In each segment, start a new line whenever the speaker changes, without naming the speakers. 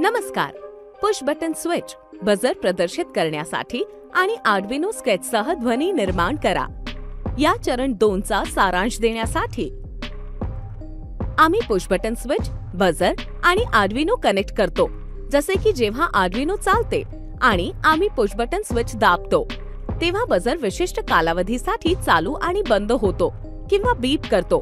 नमस्कार. Push button switch buzzer प्रदर्शित करण्यासाठी आणि आर्डिनो स्केचसह ध्वनी निर्माण करा. या चरण 2 चा सारांश देण्यासाठी आम्ही पुश बटन स्विच, बजर आणि आर्डिनो कनेक्ट करतो. जसे की जेव्हा आर्डिनो चालते आणि आम्ही पुश बटन स्विच दाबतो तेव्हा बजर विशिष्ट कालावधीसाठी चालू आणि बंद होतो किंवा बीप करतो,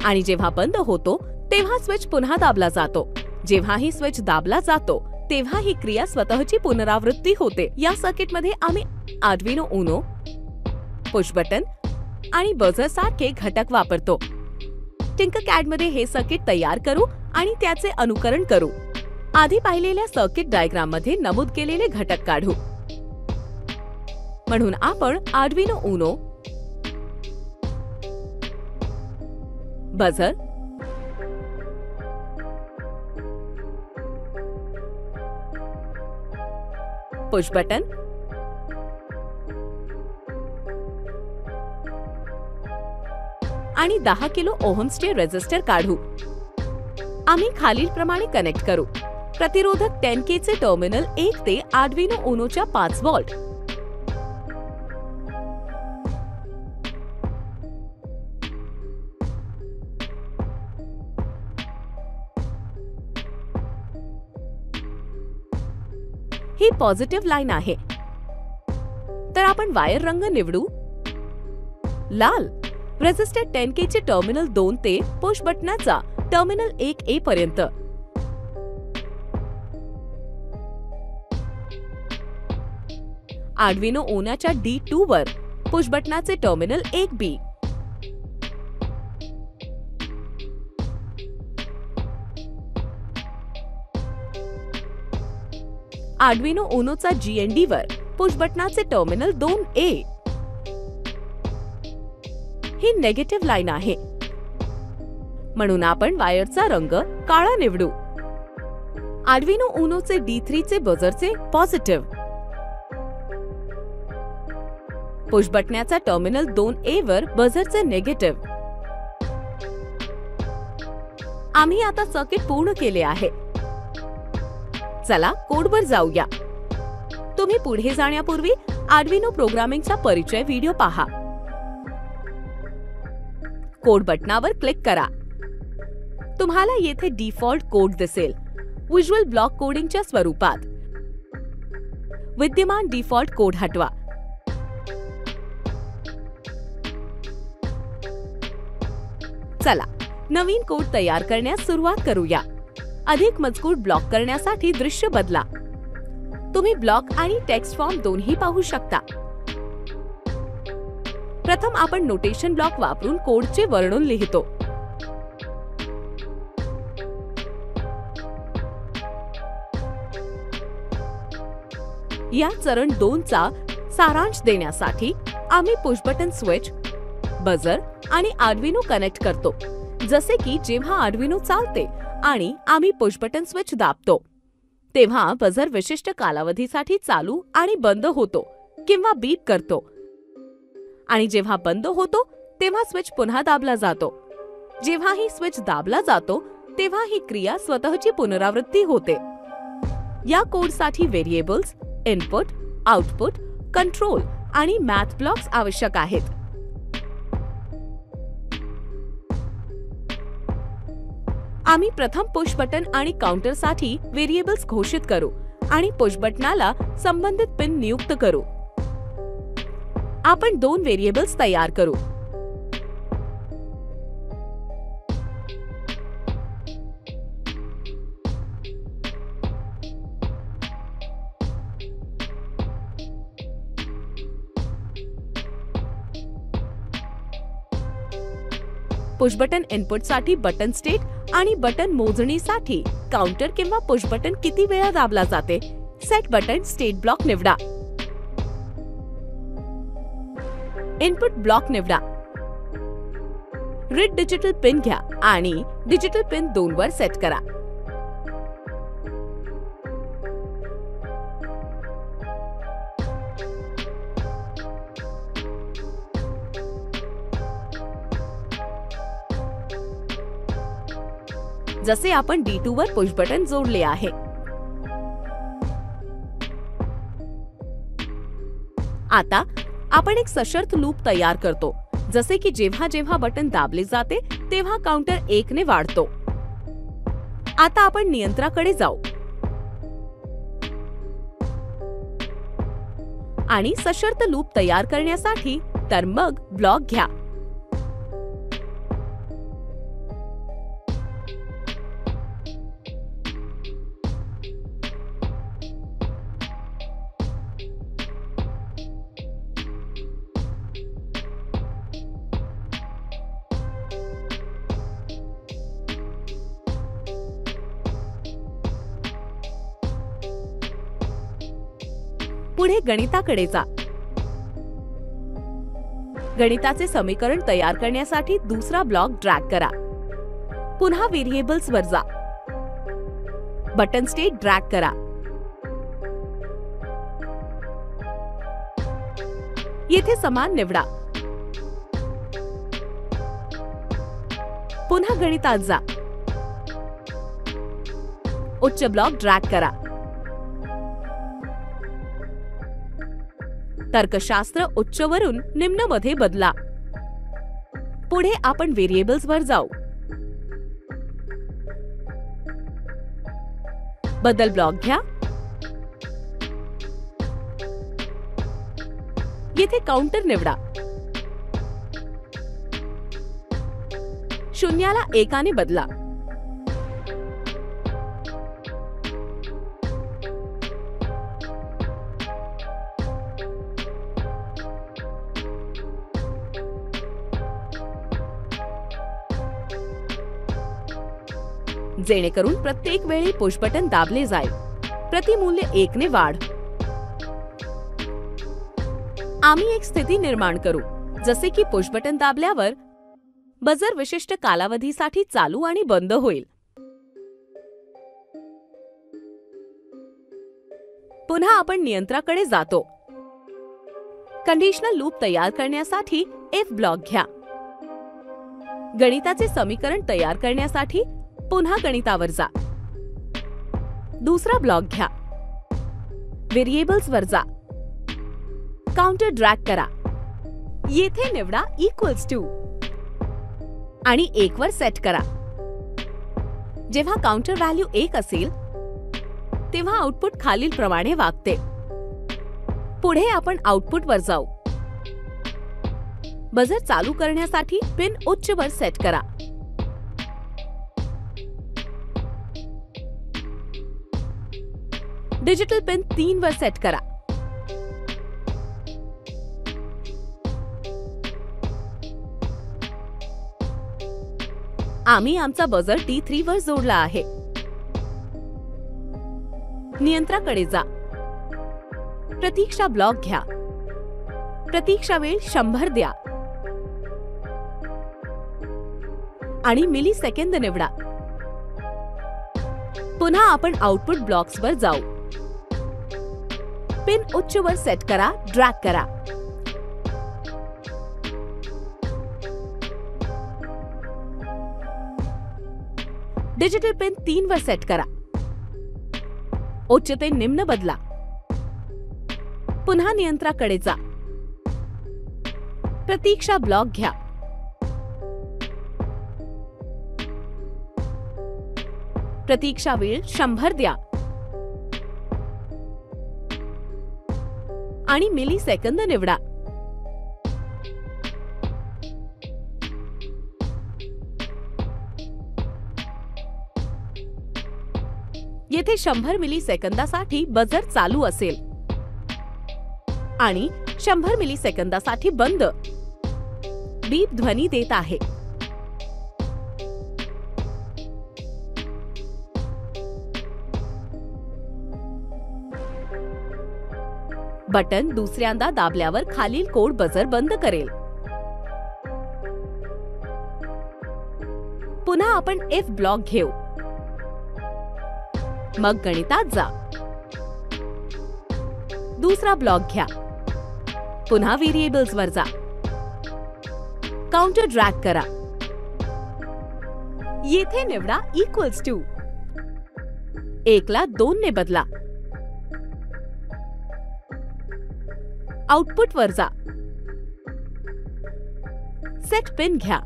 आणि जेव्हा बंद होतो तेव्हा स्विच पुन्हा दाबला जातो. जेव्हा ही स्विच दाबला जातो तेव्हा ही क्रिया स्वतःची पुनरावृत्ती होते. या सर्किटमध्ये आम्ही आर्डिनो उनो, पुश बटन आणि बजर सारखे घटक वापरतो. टिंकरकॅड मध्ये हे सर्किट तयार करू आणि त्याचे अनुकरण करू. आधी पाहिलेल्या सर्किट डायग्राम मध्ये नमूद केलेले घटक काढू. म्हणून आपण Arduino Uno, buzzer, push button आणि 10 किलो ओहम्सचे रेझिस्टर काढू. आम्ही खालील प्रमाणे कनेक्ट करू. प्रतिरोधक 10K चे टर्मिनल 1 ते आर्डिनो उनोच्या 5 व्होल्ट, ही पॉझिटिव्ह लाईन आहे. तर आपण वायर रंग निवडू. लाल. रेझिस्टर 10K चे टर्मिनल 2 ते पुश बटनाचा टर्मिनल 1A पर्यंत. आर्डिनो उनोच्या D2 वर पुश बटनाचे टर्मिनल 1B. आर्डिनो उनोचा GND वर पुश बटनाचे टर्मिनल 2A. ही नेगेटिव्ह लाईन आहे, म्हणून आपण वायरचा रंग काळा निवडू. आर्डिनो उनोचे D3 चे बजरचे पॉझिटिव्ह, पुश बटनाचा टर्मिनल 2A वर बजरचे नेगेटिव्ह. आम्ही आता सर्किट पूर्ण केले आहे. चला कोडवर जाऊया. तुम्ही पुढे जाण्यापूर्वी आर्डिनो प्रोग्रामिंगचा परिचय व्हिडिओ पहा. कोड बटनावर क्लिक करा. तुम्हाला येथे डिफॉल्ट कोड दिसेल. व्हिज्युअल ब्लॉक कोडिंगच्या स्वरूपात. विद्यमान डिफॉल्ट कोड हटवा. चला नवीन कोड तयार करण्यास सुरुवात करूया. अधिक मजकूर ब्लॉक करण्यासाठी दृश्य बदला. तुम्ही ब्लॉक आणि टेक्स्ट फॉर्म दोन्ही पाहू शकता. प्रथम आपण नोटेशन ब्लॉक वापरून कोडचे वर्णन लिहितो. या चरण 2 चा सारांश देण्यासाठी आम्ही पुश बटन स्विच, बजर आणि आर्डिनो कनेक्ट करतो. जसे की जेव्हा आर्डिनो चालते आणि आम्ही पुश बटन स्विच दाबतो तेव्हा बजर विशिष्ट कालावधीसाठी चालू आणि बंद होतो किंवा बीप करतो, आणि जेव्हा बंद होतो तेव्हा स्विच पुन्हा दाबला जातो. जेव्हा ही स्विच दाबला जातो तेव्हा ही क्रिया स्वतःची पुनरावृत्ती होते. या कोडसाठी व्हेरिएबल्स, इनपुट, आउटपुट, कंट्रोल आणि मॅथ ब्लॉक्स आवश्यक आहेत. आम्ही प्रथम पुश बटन आणि काउंटरसाठी व्हेरिएबल्स घोषित करू आणि पुश बटनाला संबंधित पिन नियुक्त करू. आपण 2 व्हेरिएबल्स तयार करू. पुश बटन इनपुटसाठी बटन स्टेट आणि बटन मोजणीसाठी काउंटर किंवा पुश बटन किती वेळा दाबला जाते सेट बटन स्टेट ब्लॉक निवडा. इनपुट ब्लॉक निवडा. रीड डिजिटल पिन घ्या आणि डिजिटल पिन 2 वर सेट करा. जसे आपण D2 वर पुश बटन जोडले आहे. आता आपण एक सशर्त लूप तयार करतो, जसे की जेव्हा जेव्हा बटन दाबले जाते तेव्हा काउंटर 1 ने वाढतो. आता आपण नियंत्रणाकडे जाऊ आणि सशर्त लूप तयार करण्यासाठी तर मग ब्लॉक घ्या. पुढे गणिताकडे जा. गणिताचे समीकरण तयार करण्यासाठी दुसरा ब्लॉक ड्रॅग करा. पुन्हा व्हेरिएबल्स वर जा. बटन स्टेट ड्रॅग करा. येथे समान निवडा. पुन्हा गणितात जा. उच्च ब्लॉक ड्रॅग करा. तर्कशास्त्र उच्च वरून निम्न मध्ये बदला. पुढे आपण व्हेरिएबल्स वर जाऊ. बदल ब्लॉक घ्या. येथे काउंटर निवडा. शून्याला 1 ने बदला. जेणेकरून प्रत्येक वेळी पुश बटन दाबले जाईल. प्रतिमूल्य 1 ने वाढ. आम्ही एक स्थिती निर्माण करू, जसे की पुश बटन दाबल्यावर बजर विशिष्ट कालावधीसाठी चालू आणि बंद होईल. पुन्हा आपण नियंत्रणाकडे जातो. कंडिशनल लूप तयार करण्यासाठी इफ ब्लॉक घ्या. गणिताचे समीकरण तयार करण्यासाठी पुन्हा गणितावर जा. दुसरा ब्लॉक घ्या. व्हेरिएबल्स वर जा. काउंटर ड्रॅग करा. येथे निवडा इक्वल्स टू आणि 1 वर सेट करा. जेव्हा काउंटर व्हॅल्यू 1 असेल तेव्हा आउटपुट खालील प्रमाणे वागते. पुढे आपण आउटपुट वर जाऊ. बजर चालू करण्यासाठी पिन उच्च वर सेट करा. डिजिटल पिन 3 वर सेट करा. आम्ही आमचा बजर D3 वर जोडला आहे. नियंत्रणाकडे जा. प्रतीक्षा ब्लॉक घ्या. प्रतीक्षा वेळ 100 द्या आणि मिली सेकंद निवडा. पुन्हा आपण आउटपुट ब्लॉक्स वर जाऊ. पिन उच्च वर सेट करा. ड्रॅग करा. डिजिटल पिन 3 वर सेट करा. उच्च ते निम्न बदला. पुन्हा नियंत्रणाकडे जा. प्रतीक्षा ब्लॉक घ्या. प्रतीक्षा वेळ 100 द्या आणि मिली सेकंद निवडा. येथे 100 मिली सेकंदासाठी बजर चालू असेल आणि 100 मिली सेकंदासाठी बंद. बीप ध्वनी देत आहे. बटन दुसऱ्यांदा दाबल्यावर खालील कोड बजर बंद करेल. पुन्हा आपण इफ ब्लॉक घेऊ. मग गणितात जा. दुसरा ब्लॉक घ्या. पुन्हा व्हेरिएबल्स वर जा. काउंटर ड्रॅग करा. येथे निवडा इक्वल्स टू. 1 ला 2 ने बदला. आउटपुट वर जा. सेट पिन घ्या.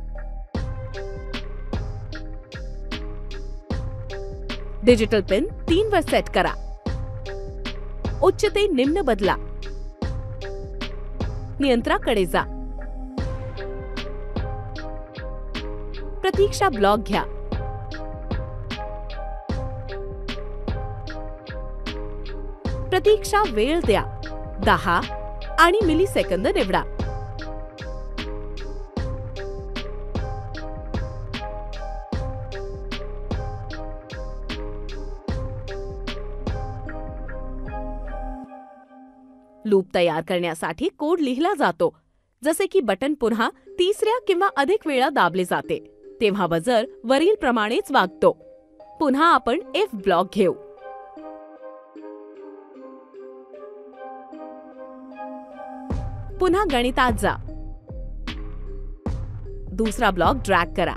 डिजिटल पिन 3 वर सेट करा. उच्च ते निम्न बदला. नियंत्रणाकडे जा. प्रतीक्षा ब्लॉक घ्या. प्रतीक्षा वेळ द्या. 10 आणि मिलीसेकंद निवडा. लूप तयार करण्यासाठी कोड लिहिला जातो. जसे की बटन पुन्हा तिसऱ्या किंवा अधिक वेळा दाबले जाते तेव्हा बजर वरील प्रमाणेच वागतो. पुन्हा आपण इफ ब्लॉक घेऊ. पुन्हा गणितात जा. दुसरा ब्लॉक ड्रॅग करा.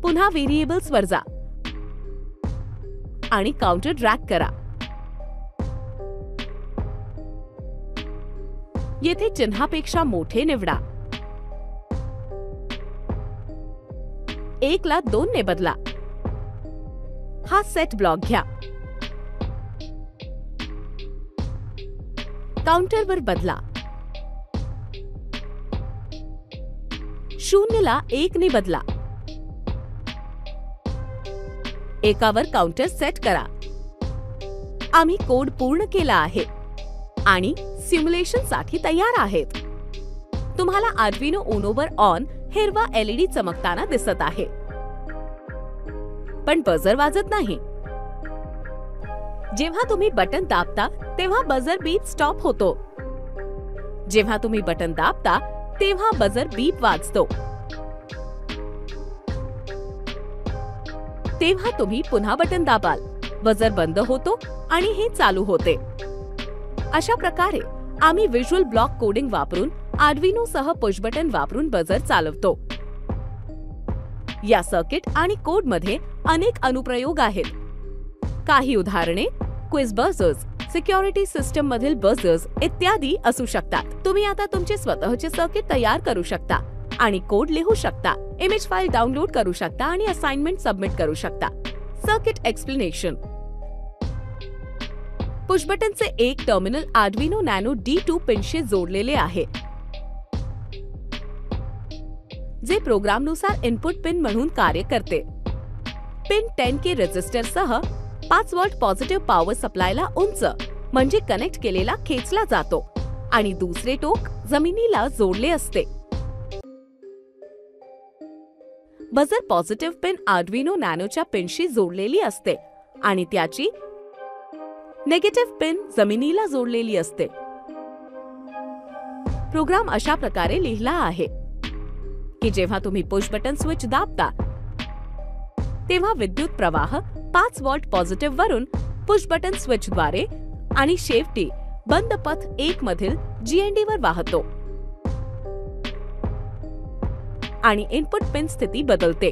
पुन्हा व्हेरिएबल्स वर जा आणि काउंटर ड्रॅग करा. येथे चिन्हापेक्षा मोठे निवडा. 1 ला 2 ने बदला. हा सेट ब्लॉक घ्या. काउंटरवर बदला. 0 ला 1 ने बदला. एकावर काउंटर सेट करा. आम्ही कोड पूर्ण केला आहे आणि सिम्युलेशन साठी तयार आहेत. तुम्हाला आर्डिनो उनोवर ऑन हिरवा LED चमकताना दिसत आहे, पण बजर वाजत नाही. जेव्हा तुम्ही बटन दाबता तेव्हा बजर बीप स्टॉप होतो. जेव्हा तुम्ही बटन दाबता तेव्हा बजर बीप वाजतो. तेव्हा तुम्ही पुन्हा बटन दाबाल, बजर बंद होतो आणि हे चालू होते. अशा प्रकारे आम्ही व्हिज्युअल ब्लॉक कोडिंग वापरून आर्डिनो सह पुश बटन वापरून बजर चालवतो. या सर्किट आणि कोड मध्ये अनेक अनुप्रयोग आहेत. काही उदाहरणे क्विज बजर्स, सिक्युरिटी सिस्टम मधील बजर्स इत्यादी असू शकतात. तुम्ही आता तुमचे स्वतःचे सर्किट तयार करू शकता आणि कोड लिहू शकता, इमेज फाइल डाउनलोड करू शकता आणि असाइनमेंट सबमिट करू शकता. Circuit explanation. पुश बटनचे एक टर्मिनल आर्डिनो नॅनो D2 पिनशी जोडलेले आहे, जे प्रोग्रामनुसार इनपुट पिन म्हणून कार्य करते. पिन 10K रेझिस्टरसह 5 वोल्ट पॉझिटिव्ह पॉवर सप्लायला उंच म्हणजे कनेक्ट केलेला खेचला जातो आणि दुसरे टोक जमिनीला जोडले असते. बजर पॉझिटिव्ह पिन आर्डिनो नॅनोच्या पिनशी जोडलेली असते आणि त्याची नेगेटिव्ह पिन जमिनीला जोडलेली असते. प्रोग्राम अशा प्रकारे लिहिला आहे की जेव्हा तुम्ही पुश बटन स्विच दाबता तेव्हा विद्युत प्रवाह 5 वोल्ट पॉझिटिव्ह वरून पुश बटन स्विच द्वारे आणि शेवटी बंद पथ 1 मधील GND वर वाहतो आणि इनपुट पिन स्थिती बदलते.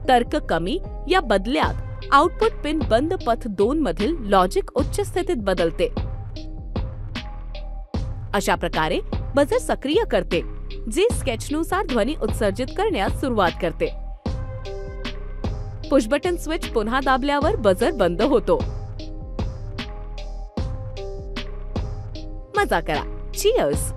तर्क कमी या बदल्यात आउटपुट पिन बंद पथ 2 मधील लॉजिक उच्च स्थितीत बदलते. अशा प्रकारे बजर सक्रिय करते, जे स्केचनुसार ध्वनी उत्सर्जित करण्यास सुरुवात करते. पुश बटन स्विच पुन्हा दाबल्यावर बजर बंद होतो. मजा करा. चीयर्स.